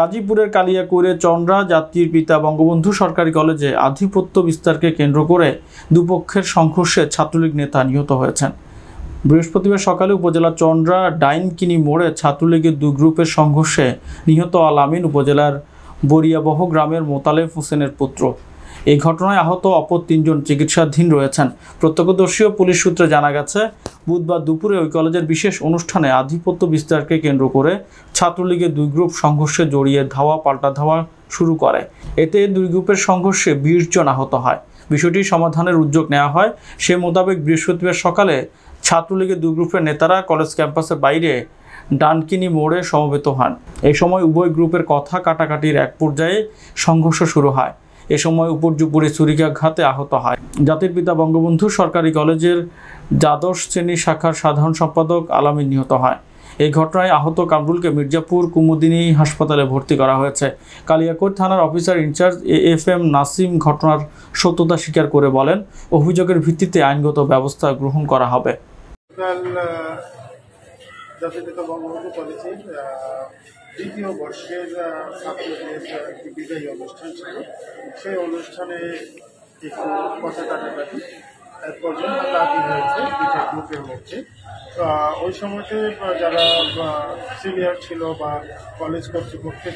গাজীপুরের কালিয়াকৈরে চন্দ্রা জাতির পিতা বঙ্গবন্ধু সরকারি কলেজে আধিপত্য বিস্তারকে কেন্দ্র করে দুপক্ষের সংঘর্ষে ছাত্রলীগ নেতা নিহত হয়েছেন। বৃহস্পতিবার সকালে উপজেলার চন্দ্রা ডাইনকিনি মোড়ে ছাত্রলীগের দুই গ্রুপের সংঘর্ষে নিহত আল আমিন উপজেলার বরিয়াবহ গ্রামের মোতালেব হোসেনের পুত্র। এই ঘটনায় আহত অপর তিনজন চিকিৎসাধীন রয়েছেন। প্রত্যক্ষদর্শী ও পুলিশ সূত্রে জানা গেছে, বুধবার দুপুরে ওই কলেজের বিশেষ অনুষ্ঠানে আধিপত্য বিস্তারকে কেন্দ্র করে ছাত্রলীগের দুই গ্রুপ সংঘর্ষে জড়িয়ে ধাওয়া পাল্টা ধাওয়া শুরু করে। এতে দুই গ্রুপের সংঘর্ষে 20 জন আহত হয়। বিষয়টি সমাধানের উদ্যোগ নেওয়া হয়। সে মোতাবেক বৃহস্পতিবার সকালে ছাত্রলীগের দুই গ্রুপের নেতারা কলেজ ক্যাম্পাসের বাইরে ডানকিনি মোড়ে সমবেত হন। এই সময় উভয় গ্রুপের কথা কাটাকাটির এক পর্যায়ে সংঘর্ষ শুরু হয়। এ সময় উপর্যুপুরে ছুরিকাঘাতে আহত হয় জাতির পিতা বঙ্গবন্ধু সরকারি কলেজের দ্বাদশ শ্রেণী শাখার সাধারণ সম্পাদক আল আমিন নিহত হয়। এই ঘটনায় আহত কামরুলকে মির্জাপুর কুমুদিনী হাসপাতালে ভর্তি করা হয়েছে। কালিয়াকৈর থানার অফিসার ইনচার্জ AFM নাসিম ঘটনার সত্যতা স্বীকার করে বলেন, অভিযোগের ভিত্তিতে আইনগত ব্যবস্থা গ্রহণ করা হবে। দ্বিতীয় বর্ষের ছাত্রদের একটি বিদায়ী অনুষ্ঠান ছিল। সেই অনুষ্ঠানে একটু কথা কাটাকাটি এক পর্যন্ত দাবি হয়েছে দুইটা গ্রুপের মধ্যে। ওই সময়তে যারা সিনিয়র ছিল বা কলেজ কর্তৃপক্ষের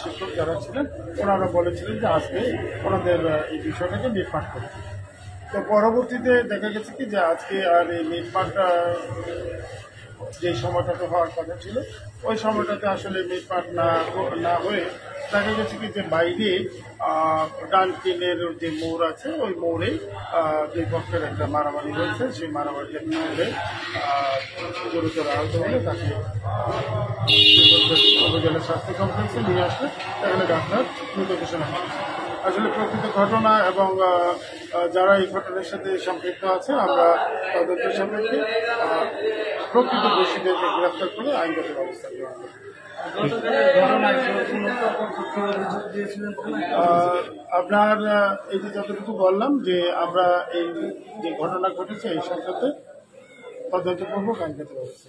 শিক্ষক যারা ছিলেন, ওনারা বলেছিলেন যে আজকে ওনাদের এই বিষয়টাকে মিটমাট করতে। তো পরবর্তীতে দেখা গেছে কি যে আজকে আর এই মিটমাটটা যে সময়টাতে হওয়ার কথা ছিল, ওই সময়টাতে আসলে মিটমাট না হয়ে দেখা গেছে কি যে বাইরে ডানকিনের যে মোড় আছে, ওই মোড়ে দুই পক্ষের একটা মারামারি হয়েছে। সেই মারামারির মোড়ে গুরুতর আহত হলে তাকে উপজেলা স্বাস্থ্য কমপ্লেক্সে নিয়ে আসলে সেখানে ডাক্তার মৃত ঘোষণা করেছে। আসলে প্রকৃত ঘটনা এবং যারা এই ঘটনার সাথে সম্পৃক্ত আছে, আমরা তদন্তের সাপেক্ষে প্রকৃত দোষীদেরকে গ্রেফতার করে আইনগত ব্যবস্থা গ্রহণ করি। আপনার এই যে যতটুকু বললাম যে আমরা এই যে ঘটনা ঘটেছে এই সংক্রান্তে তদন্তপূর্বক আইনগত ব্যবস্থা।